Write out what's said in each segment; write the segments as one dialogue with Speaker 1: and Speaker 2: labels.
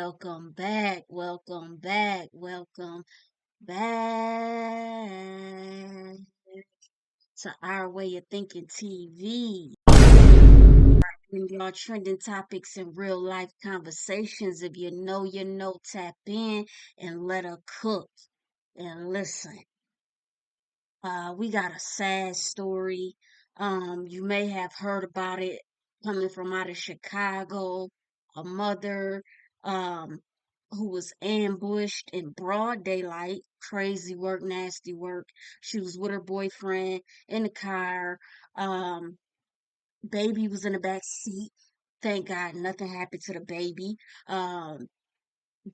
Speaker 1: Welcome back, welcome back, welcome back to Our Way of Thinking TV. Bringing y'all trending topics and real life conversations. If you know, tap in and let her cook and listen. We got a sad story. You may have heard about it coming from out of Chicago. A mother, um, who was ambushed in broad daylight. Crazy work, nasty work. She was with her boyfriend in the car. Um, Baby was in the back seat. Thank God nothing happened to the baby.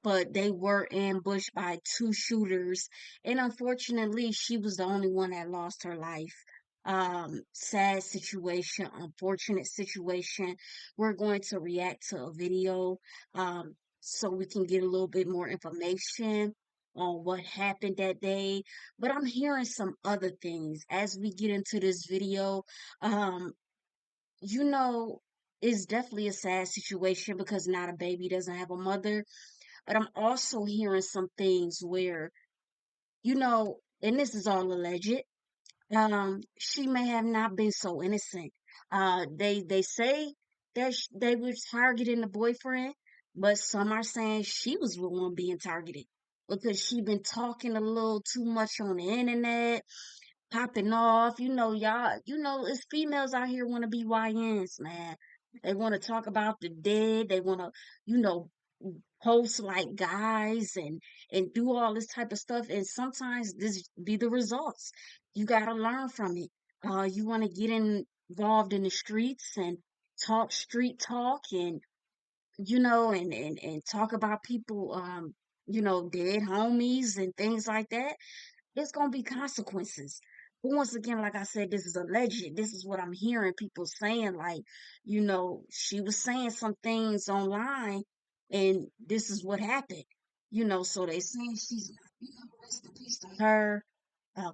Speaker 1: But they were ambushed by two shooters, and unfortunately she was the only one that lost her life. Sad situation, unfortunate situation. We're going to react to a video so we can get a little bit more information on what happened that day. But I'm hearing some other things as we get into this video. um you know it's definitely a sad situation because not a baby doesn't have a mother, but I'm also hearing some things where, and this is all alleged, she may have not been so innocent. They say that they were targeting the boyfriend, but some are saying she was the one being targeted because she been talking a little too much on the internet, popping off. Y'all, it's females out here want to be YNs, man. They want to talk about the dead. They want to, you know, post like guys and do all this type of stuff. And sometimes this be the results. You gotta learn from it. You want to get involved in the streets and talk street talk and and talk about people, dead homies and things like that. There's gonna be consequences. But once again, like I said, this is alleged. This is what I'm hearing people saying. Like, she was saying some things online, and this is what happened. So they saying she's, rest in peace to her.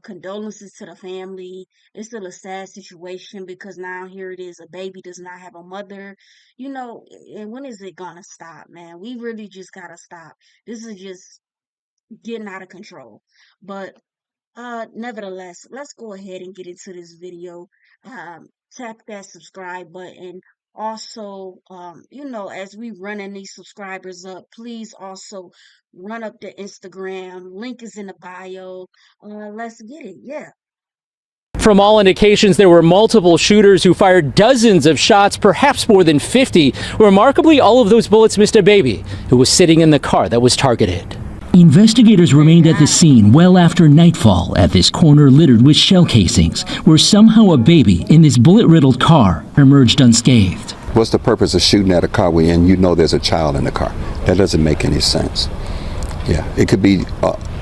Speaker 1: Condolences to the family. It's still a sad situation because now here it is, a baby does not have a mother. And when is it gonna stop, man? We really just gotta stop. This is just getting out of control. But nevertheless, let's go ahead and get into this video. Tap that subscribe button. Also, as we running these subscribers up, please also run up the Instagram. Link is in the bio. Let's get it. Yeah.
Speaker 2: From all indications, there were multiple shooters who fired dozens of shots, perhaps more than 50. Remarkably, all of those bullets missed a baby who was sitting in the car that was targeted.
Speaker 3: Investigators remained at the scene well after nightfall at this corner littered with shell casings, where somehow a baby in this bullet-riddled car emerged unscathed.
Speaker 4: What's the purpose of shooting at a car when you know there's a child in the car? That doesn't make any sense. Yeah, it could be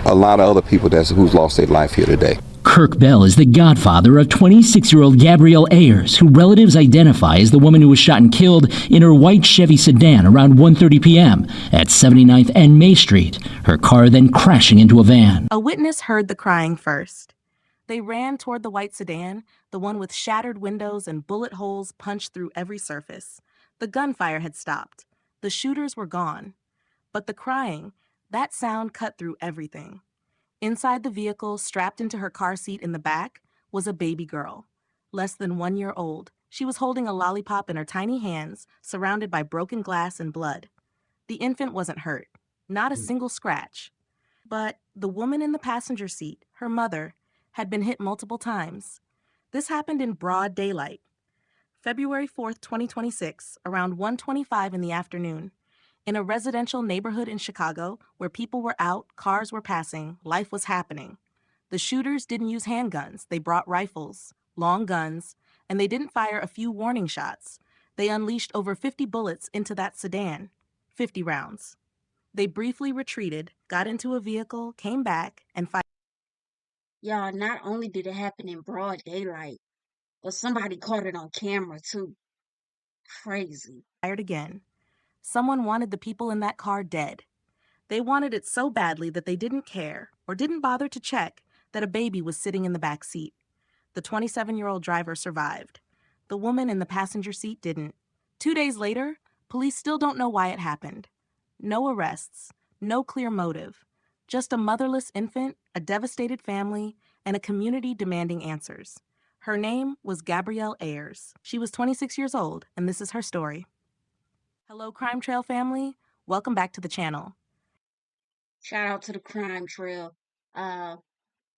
Speaker 4: a lot of other people who's lost their life here today.
Speaker 3: Kirk Bell is the godfather of 26-year-old Gabrielle Ayers, who relatives identify as the woman who was shot and killed in her white Chevy sedan around 1:30 p.m. at 79th and May Street, her car then crashing into a van.
Speaker 5: A witness heard the crying first. They ran toward the white sedan, the one with shattered windows and bullet holes punched through every surface. The gunfire had stopped. The shooters were gone. But the crying, that sound cut through everything. Inside the vehicle, strapped into her car seat in the back, was a baby girl, less than 1 year old. She was holding a lollipop in her tiny hands, surrounded by broken glass and blood. The infant wasn't hurt, not a single scratch. But the woman in the passenger seat, her mother, had been hit multiple times. This happened in broad daylight. February 4th, 2026, around 1:25 in the afternoon. In a residential neighborhood in Chicago, where people were out, cars were passing, life was happening. The shooters didn't use handguns. They brought rifles, long guns, and they didn't fire a few warning shots. They unleashed over 50 bullets into that sedan, 50 rounds. They briefly retreated, got into a vehicle, came back, and fired.
Speaker 1: Y'all, not only did it happen in broad daylight, but somebody caught it on camera too. Crazy.
Speaker 5: Again. Someone wanted the people in that car dead. They wanted it so badly that they didn't care or didn't bother to check that a baby was sitting in the back seat. The 27-year-old driver survived. The woman in the passenger seat didn't. 2 days later, police still don't know why it happened. No arrests, no clear motive, just a motherless infant, a devastated family, and a community demanding answers. Her name was Gabrielle Ayers. She was 26 years old, and this is her story. Hello, Crime Trail family. Welcome back to the channel.
Speaker 1: Shout out to the Crime Trail. Uh,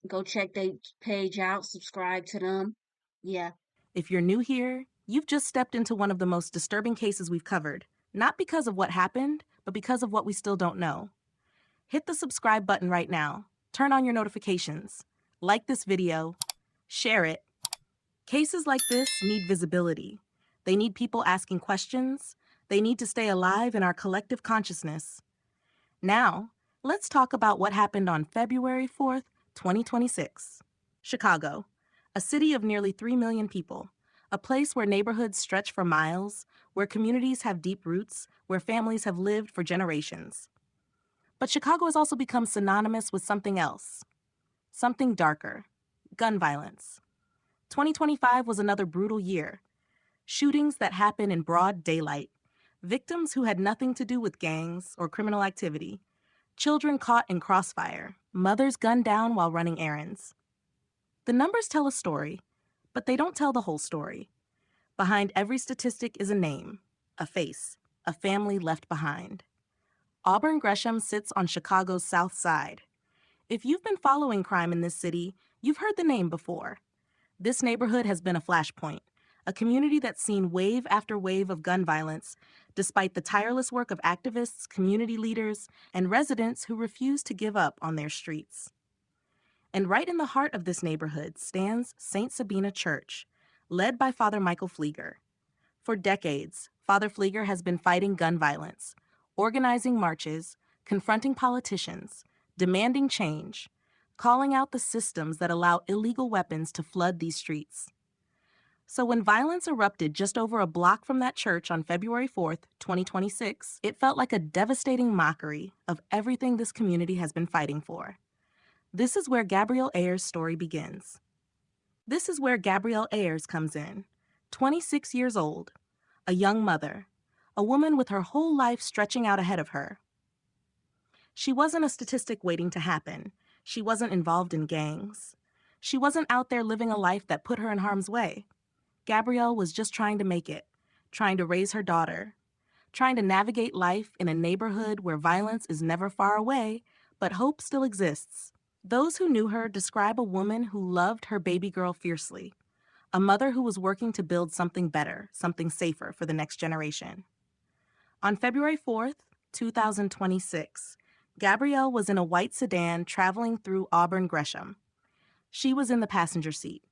Speaker 1: go check their page out, subscribe to them. Yeah.
Speaker 5: If you're new here, you've just stepped into one of the most disturbing cases we've covered, not because of what happened, but because of what we still don't know. Hit the subscribe button right now, turn on your notifications, like this video, share it. Cases like this need visibility. They need people asking questions. They need to stay alive in our collective consciousness. Now, let's talk about what happened on February 4th, 2026. Chicago, a city of nearly 3 million people, a place where neighborhoods stretch for miles, where communities have deep roots, where families have lived for generations. But Chicago has also become synonymous with something else, something darker, gun violence. 2025 was another brutal year. Shootings that happen in broad daylight, victims who had nothing to do with gangs or criminal activity, children caught in crossfire, mothers gunned down while running errands. The numbers tell a story, but they don't tell the whole story. Behind every statistic is a name, a face, a family left behind. Auburn Gresham sits on Chicago's South Side. If you've been following crime in this city, you've heard the name before. This neighborhood has been a flashpoint, a community that's seen wave after wave of gun violence, despite the tireless work of activists, community leaders, and residents who refuse to give up on their streets. And right in the heart of this neighborhood stands St. Sabina Church, led by Father Michael Flieger. For decades, Father Flieger has been fighting gun violence, organizing marches, confronting politicians, demanding change, calling out the systems that allow illegal weapons to flood these streets. So when violence erupted just over a block from that church on February 4th, 2026, it felt like a devastating mockery of everything this community has been fighting for. This is where Gabrielle Ayers' story begins. This is where Gabrielle Ayers comes in, 26 years old, a young mother, a woman with her whole life stretching out ahead of her. She wasn't a statistic waiting to happen. She wasn't involved in gangs. She wasn't out there living a life that put her in harm's way. Gabrielle was just trying to make it, trying to raise her daughter, trying to navigate life in a neighborhood where violence is never far away, but hope still exists. Those who knew her describe a woman who loved her baby girl fiercely, a mother who was working to build something better, something safer for the next generation. On February 4th, 2026, Gabrielle was in a white sedan traveling through Auburn Gresham. She was in the passenger seat.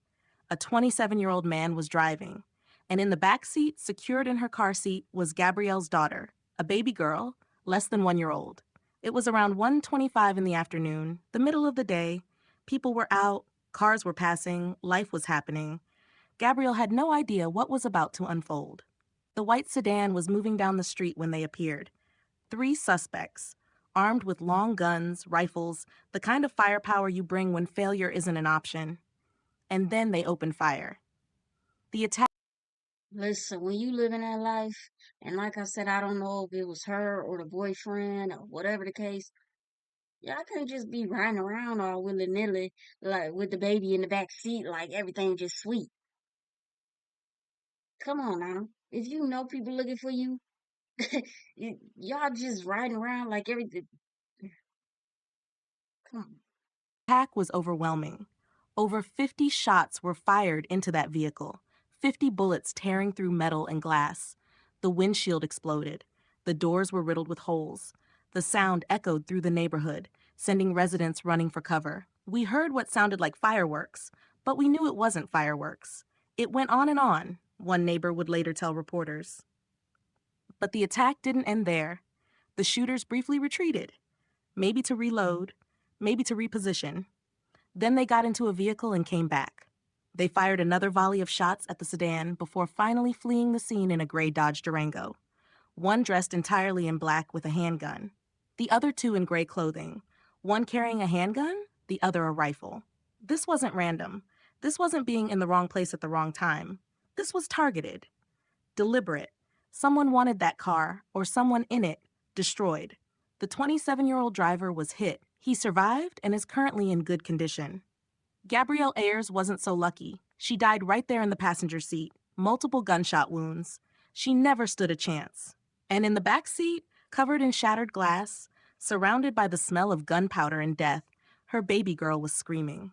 Speaker 5: A 27-year-old man was driving, and in the back seat, secured in her car seat, was Gabrielle's daughter, a baby girl, less than 1 year old. It was around 1:25 in the afternoon, the middle of the day. People were out, cars were passing, life was happening. Gabrielle had no idea what was about to unfold. The white sedan was moving down the street when they appeared. 3 suspects, armed with long guns, rifles, the kind of firepower you bring when failure isn't an option. And then they opened fire. The attack.
Speaker 1: Listen, when you live in that life, and like I said, I don't know if it was her or the boyfriend or whatever the case, y'all can't just be riding around all willy-nilly, like with the baby in the back seat, like everything just sweet. Come on now. If you know people looking for you, y'all just riding around like everything. Come on.
Speaker 5: Attack was overwhelming. Over 50 shots were fired into that vehicle, 50 bullets tearing through metal and glass. The windshield exploded. The doors were riddled with holes. The sound echoed through the neighborhood, sending residents running for cover. We heard what sounded like fireworks, but we knew it wasn't fireworks. It went on, one neighbor would later tell reporters. But the attack didn't end there. The shooters briefly retreated, maybe to reload, maybe to reposition. Then they got into a vehicle and came back. They fired another volley of shots at the sedan before finally fleeing the scene in a gray Dodge Durango, one dressed entirely in black with a handgun, the other 2 in gray clothing, one carrying a handgun, the other a rifle. This wasn't random. This wasn't being in the wrong place at the wrong time. This was targeted, deliberate. Someone wanted that car, or someone in it, destroyed. The 27-year-old driver was hit. He survived and is currently in good condition. Gabrielle Ayers wasn't so lucky. She died right there in the passenger seat, multiple gunshot wounds. She never stood a chance. And in the back seat, covered in shattered glass, surrounded by the smell of gunpowder and death, her baby girl was screaming.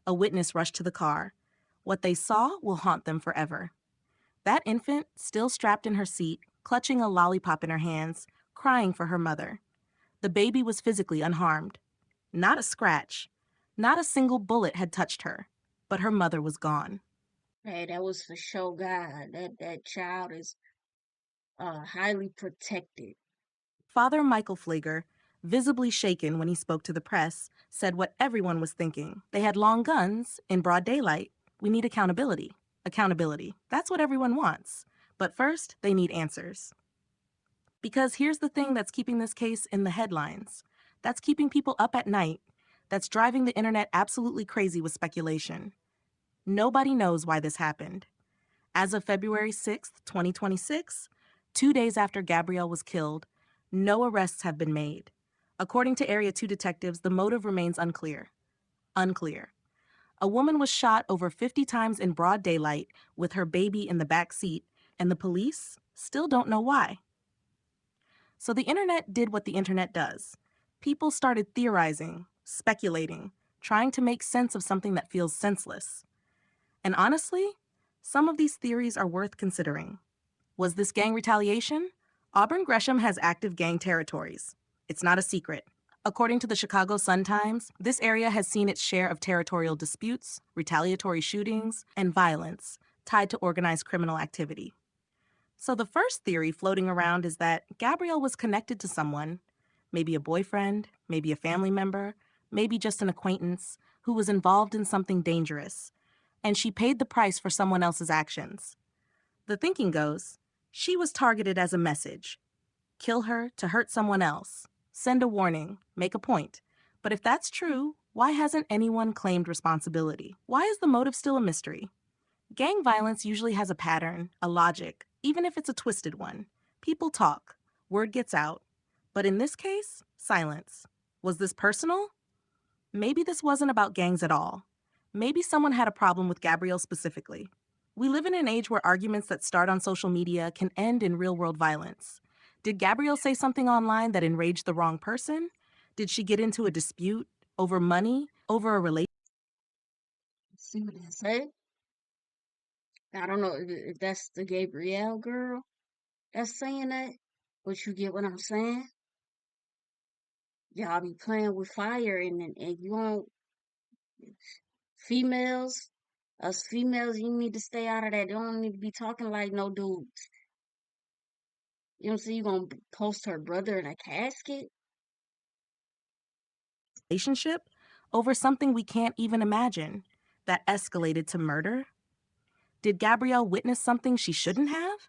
Speaker 5: A witness rushed to the car. What they saw will haunt them forever. That infant, still strapped in her seat, clutching a lollipop in her hands, crying for her mother. The baby was physically unharmed. Not a scratch. Not a single bullet had touched her, but her mother was gone.
Speaker 1: Hey, that was for sure, God. That child is highly protected.
Speaker 5: Father Michael Pfleger, visibly shaken when he spoke to the press, said what everyone was thinking. They had long guns in broad daylight. We need accountability. Accountability. That's what everyone wants. But first, they need answers. Because here's the thing that's keeping this case in the headlines. That's keeping people up at night. That's driving the internet absolutely crazy with speculation. Nobody knows why this happened. As of February 6th, 2026, 2 days after Gabrielle was killed, no arrests have been made. According to Area 2 detectives, the motive remains unclear. Unclear. A woman was shot over 50 times in broad daylight with her baby in the back seat, and the police still don't know why. So the internet did what the internet does. People started theorizing, speculating, trying to make sense of something that feels senseless. And honestly, some of these theories are worth considering. Was this gang retaliation? Auburn Gresham has active gang territories. It's not a secret. According to the Chicago Sun-Times, this area has seen its share of territorial disputes, retaliatory shootings, and violence tied to organized criminal activity. So the first theory floating around is that Gabrielle was connected to someone, maybe a boyfriend, maybe a family member, maybe just an acquaintance, who was involved in something dangerous, and she paid the price for someone else's actions. The thinking goes, she was targeted as a message. Kill her to hurt someone else. Send a warning. Make a point. But if that's true, why hasn't anyone claimed responsibility? Why is the motive still a mystery? Gang violence usually has a pattern, a logic, even if it's a twisted one. People talk. Word gets out. But in this case, silence. Was this personal? Maybe this wasn't about gangs at all. Maybe someone had a problem with Gabrielle specifically. We live in an age where arguments that start on social media can end in real-world violence. Did Gabrielle say something online that enraged the wrong person? Did she get into a dispute over money, over a relationship?
Speaker 1: See what they say? I don't know if that's the Gabrielle girl that's saying that, but you get what I'm saying? Y'all be playing with fire and you don't, females, us females, you need to stay out of that. You don't need to be talking like no dudes. You know what I'm saying? You gonna post her brother in a casket?
Speaker 5: Over something we can't even imagine that escalated to murder? Did Gabrielle witness something she shouldn't have?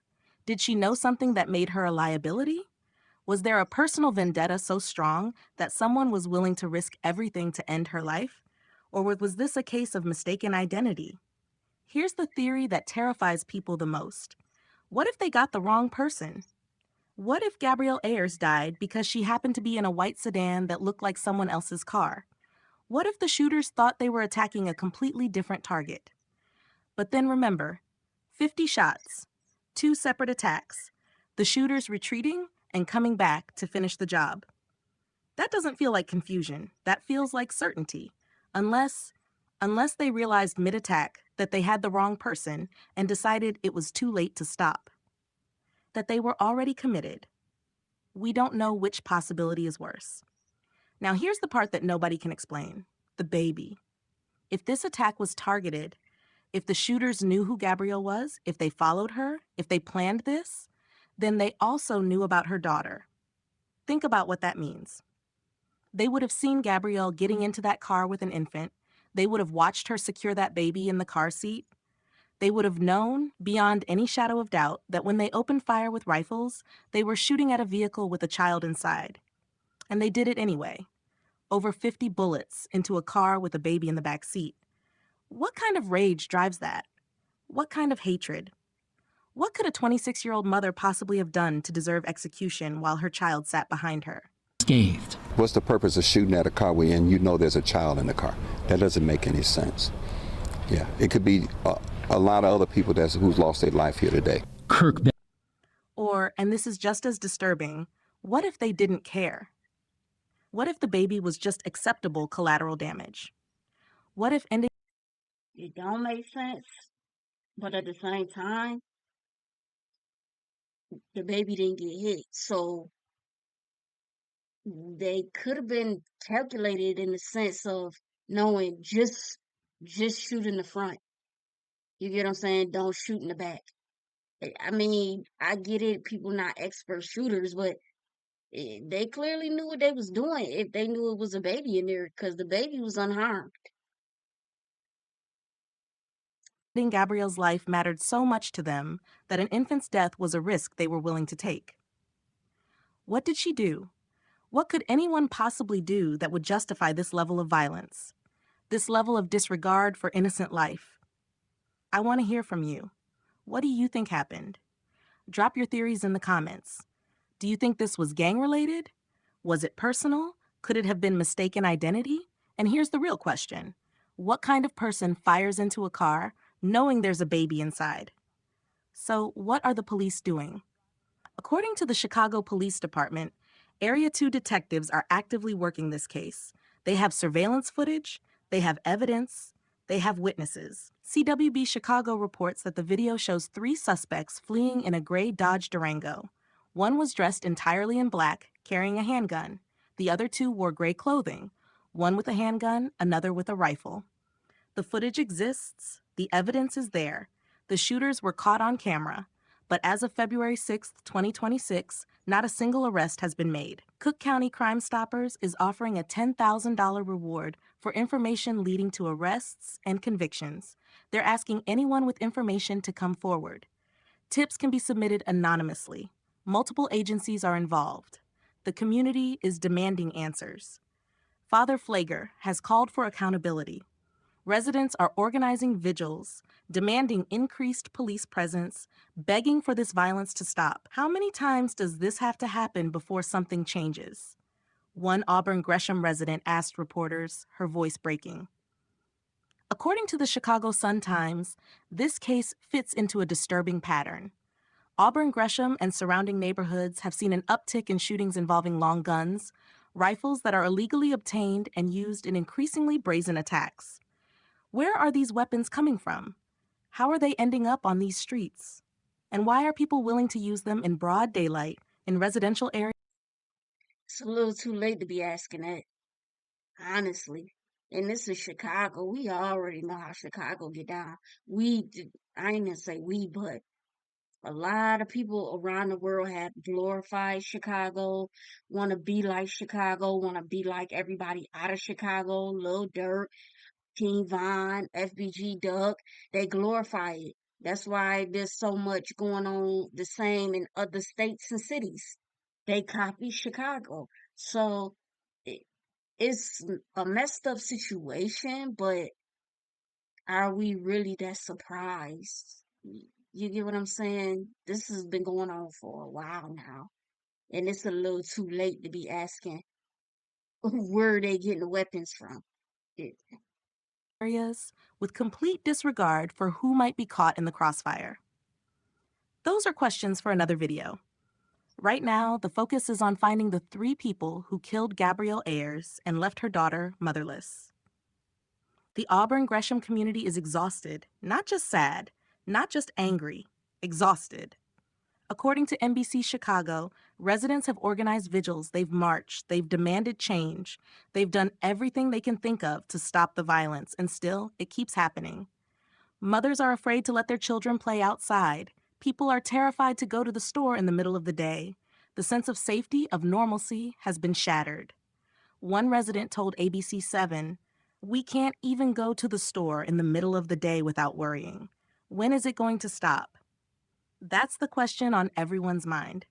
Speaker 5: Did she know something that made her a liability? Was there a personal vendetta so strong that someone was willing to risk everything to end her life? Or was this a case of mistaken identity? Here's the theory that terrifies people the most. What if they got the wrong person? What if Gabrielle Ayers died because she happened to be in a white sedan that looked like someone else's car? What if the shooters thought they were attacking a completely different target? But then remember, 50 shots, 2 separate attacks, the shooters retreating and coming back to finish the job. That doesn't feel like confusion. That feels like certainty. Unless they realized mid-attack that they had the wrong person and decided it was too late to stop. That they were already committed. We don't know which possibility is worse. Now here's the part that nobody can explain. The baby. If this attack was targeted, if the shooters knew who Gabrielle was, if they followed her, if they planned this, then they also knew about her daughter. Think about what that means. They would have seen Gabrielle getting into that car with an infant. They would have watched her secure that baby in the car seat. They would have known, beyond any shadow of doubt, that when they opened fire with rifles, they were shooting at a vehicle with a child inside. And they did it anyway. Over 50 bullets into a car with a baby in the back seat. What kind of rage drives that? What kind of hatred? What could a 26-year-old mother possibly have done to deserve execution while her child sat behind her?
Speaker 3: unscathed.
Speaker 4: What's the purpose of shooting at a car when you know there's a child in the car? That doesn't make any sense. Yeah, it could be a lot of other people who's lost their life here today.
Speaker 3: Kirk.
Speaker 5: Or, and this is just as disturbing, what if they didn't care? What if the baby was just acceptable collateral damage? What if ending
Speaker 1: It don't make sense, but at the same time, the baby didn't get hit, so they could have been calculated in the sense of knowing just shoot in the front. You get what I'm saying? Don't shoot in the back. I mean, I get it. People not expert shooters, but they clearly knew what they was doing if they knew it was a baby in there because the baby was unharmed.
Speaker 5: Gabrielle's life mattered so much to them that an infant's death was a risk they were willing to take. What did she do? What could anyone possibly do that would justify this level of violence? This level of disregard for innocent life? I want to hear from you. What do you think happened? Drop your theories in the comments. Do you think this was gang-related? Was it personal? Could it have been mistaken identity? And here's the real question. What kind of person fires into a car knowing there's a baby inside? So what are the police doing? According to the Chicago Police Department, Area 2 detectives are actively working this case. They have surveillance footage, they have evidence, they have witnesses. CWB Chicago reports that the video shows 3 suspects fleeing in a gray Dodge Durango. One was dressed entirely in black, carrying a handgun. The other 2 wore gray clothing, one with a handgun, another with a rifle. The footage exists, the evidence is there. The shooters were caught on camera. But as of February 6, 2026, not a single arrest has been made. Cook County Crime Stoppers is offering a $10,000 reward for information leading to arrests and convictions. They're asking anyone with information to come forward. Tips can be submitted anonymously. Multiple agencies are involved. The community is demanding answers. Father Pfleger has called for accountability. Residents are organizing vigils, demanding increased police presence, begging for this violence to stop. How many times does this have to happen before something changes? One Auburn Gresham resident asked reporters, her voice breaking. According to the Chicago Sun-Times, this case fits into a disturbing pattern. Auburn Gresham and surrounding neighborhoods have seen an uptick in shootings involving long guns, rifles that are illegally obtained and used in increasingly brazen attacks. Where are these weapons coming from? How are they ending up on these streets? And why are people willing to use them in broad daylight in residential areas?
Speaker 1: It's a little too late to be asking that, honestly. And this is Chicago. We already know how Chicago get down. I ain't gonna say we, but a lot of people around the world have glorified Chicago, want to be like Chicago, want to be like everybody out of Chicago, Lil Durk, King Von, FBG Duck. They glorify it. That's why there's so much going on the same in other states and cities. They copy Chicago. So it's a messed up situation, but are we really that surprised? You get what I'm saying? This has been going on for a while now, and it's a little too late to be asking where are they getting the weapons from.
Speaker 5: Areas with complete disregard for who might be caught in the crossfire? Those are questions for another video. Right now, the focus is on finding the 3 people who killed Gabrielle Ayers and left her daughter motherless. The Auburn Gresham community is exhausted, not just sad, not just angry, exhausted. According to NBC Chicago, residents have organized vigils, they've marched, they've demanded change, they've done everything they can think of to stop the violence, and still, it keeps happening. Mothers are afraid to let their children play outside. People are terrified to go to the store in the middle of the day. The sense of safety, of normalcy, has been shattered. One resident told ABC7, "We can't even go to the store in the middle of the day without worrying. When is it going to stop?" That's the question on everyone's mind.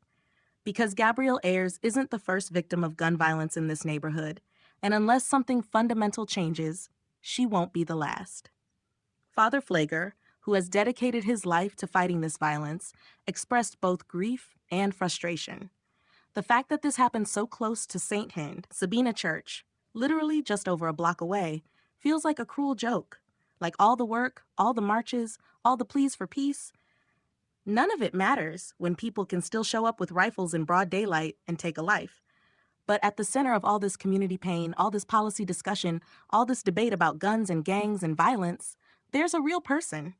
Speaker 5: Because Gabrielle Ayers isn't the first victim of gun violence in this neighborhood, and unless something fundamental changes, she won't be the last. Father Pfleger, who has dedicated his life to fighting this violence, expressed both grief and frustration. The fact that this happened so close to St. Hind, Sabina Church, literally just over a block away, feels like a cruel joke. Like all the work, all the marches, all the pleas for peace, none of it matters when people can still show up with rifles in broad daylight and take a life. But at the center of all this community pain, all this policy discussion, all this debate about guns and gangs and violence, there's a real person.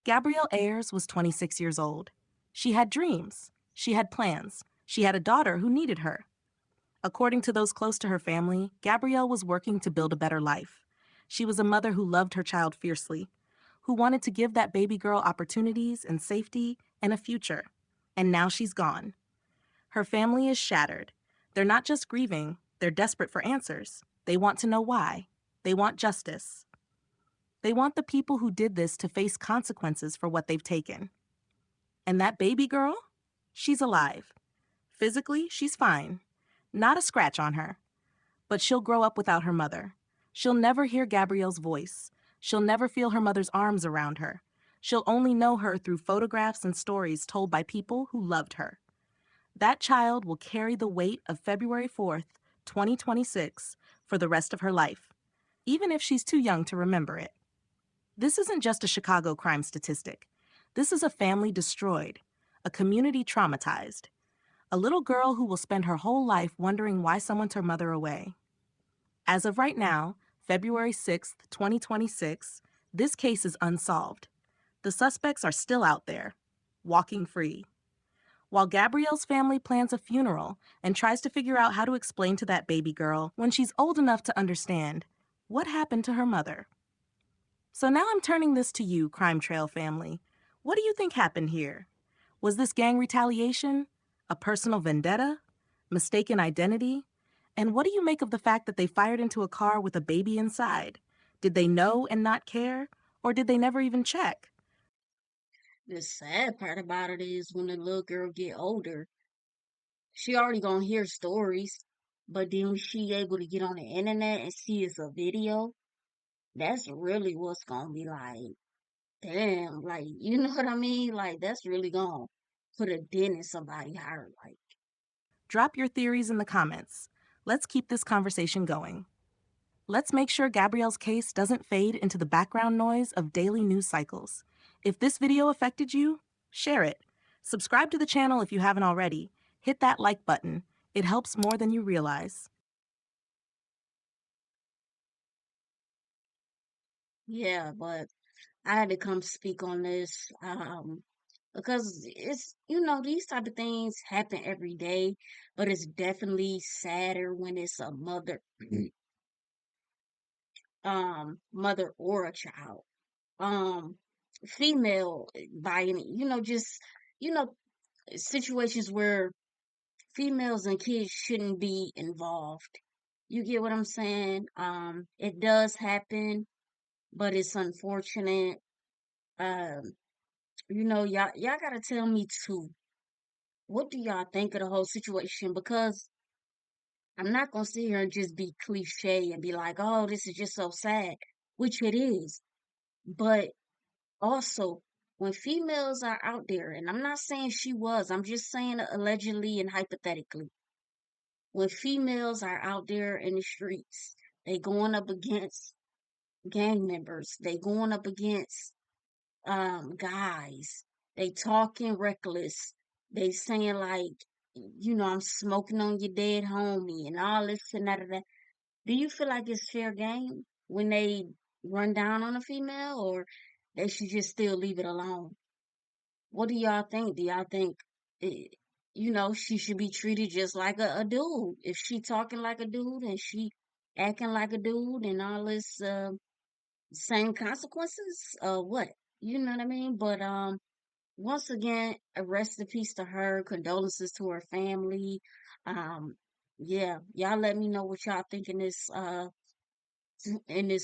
Speaker 5: Gabrielle Ayers was 26 years old. She had dreams. She had plans. She had a daughter who needed her. According to those close to her family, Gabrielle was working to build a better life. She was a mother who loved her child fiercely, who wanted to give that baby girl opportunities and safety and a future. And now she's gone. Her family is shattered. They're not just grieving, they're desperate for answers. They want to know why. They want justice. They want the people who did this to face consequences for what they've taken. And that baby girl? She's alive. Physically, she's fine. Not a scratch on her. But she'll grow up without her mother. She'll never hear Gabrielle's voice. She'll never feel her mother's arms around her. She'll only know her through photographs and stories told by people who loved her. That child will carry the weight of February 4th, 2026, for the rest of her life, even if she's too young to remember it. This isn't just a Chicago crime statistic. This is a family destroyed, a community traumatized, a little girl who will spend her whole life wondering why someone took her mother away. As of right now, February 6th, 2026, this case is unsolved. The suspects are still out there, walking free. While Gabrielle's family plans a funeral and tries to figure out how to explain to that baby girl, when she's old enough to understand, what happened to her mother. So now I'm turning this to you, Crime Trail family. What do you think happened here? Was this gang retaliation? A personal vendetta? Mistaken identity? And what do you make of the fact that they fired into a car with a baby inside? Did they know and not care? Or did they never even check?
Speaker 1: The sad part about it is when the little girl get older, she already gonna hear stories, but then when she able to get on the internet and see it's a video, that's really what's gonna be like, damn, like, you know what I mean? Like, that's really gonna put a dent in somebody's heart. Like,
Speaker 5: Drop your theories in the comments. Let's keep this conversation going. Let's make sure Gabrielle's case doesn't fade into the background noise of daily news cycles. If this video affected you, share it. Subscribe to the channel if you haven't already. Hit that like button. It helps more than you realize.
Speaker 1: yeah, but I had to come speak on this, because it's, these type of things happen every day, but it's definitely sadder when it's a mother, mother or a child. Um, female by any, just, you know, situations where females and kids shouldn't be involved. You get what I'm saying? It does happen, but it's unfortunate. Um, y'all gotta tell me too. What do y'all think of the whole situation? Because I'm not gonna sit here and just be cliche and be like, oh, this is just so sad, which it is. But also, when females are out there, and I'm not saying she was, I'm just saying allegedly and hypothetically, when females are out there in the streets, they going up against gang members, they going up against guys, they talking reckless, they saying like, I'm smoking on your dead homie and all this and that and that. Do you feel like it's fair game when they run down on a female, or they should just still leave it alone? What do y'all think? Do y'all think, eh, she should be treated just like a dude? If she talking like a dude and she acting like a dude and all this, same consequences? What? You know what I mean? But, once again, a rest in peace to her, condolences to her family. Um, yeah, y'all let me know what y'all think in this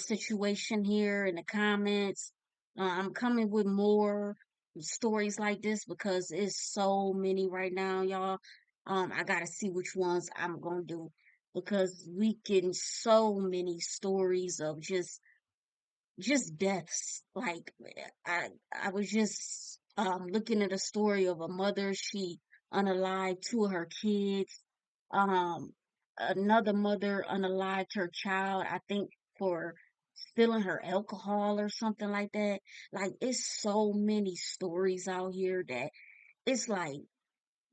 Speaker 1: situation here in the comments. I'm coming with more stories like this because it's so many right now, y'all. I gotta see which ones I'm gonna do because we getting so many stories of just deaths. Like I was just looking at a story of a mother. She unalived two of her kids. Um, Another mother unalived her child, I think for stealing her alcohol or something like that. Like, it's so many stories out here that it's like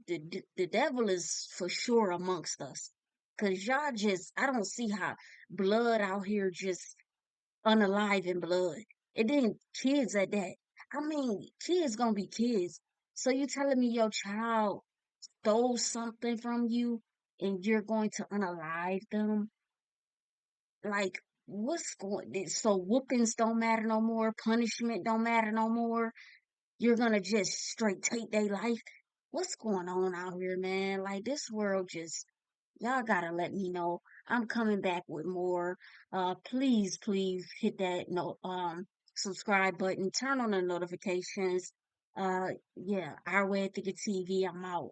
Speaker 1: the devil is for sure amongst us. Cause y'all just, I don't see how blood out here just unalive in blood. And then kids at that. I mean, kids gonna be kids. So you telling me your child stole something from you and you're going to unalive them? Like, what's going, so whoopings don't matter no more, punishment don't matter no more. You're gonna just straight take their life. What's going on out here, man? Like, this world just, y'all gotta let me know. I'm coming back with more. Please hit that subscribe button, turn on the notifications. Yeah, Our Way at Thinking TV. I'm out.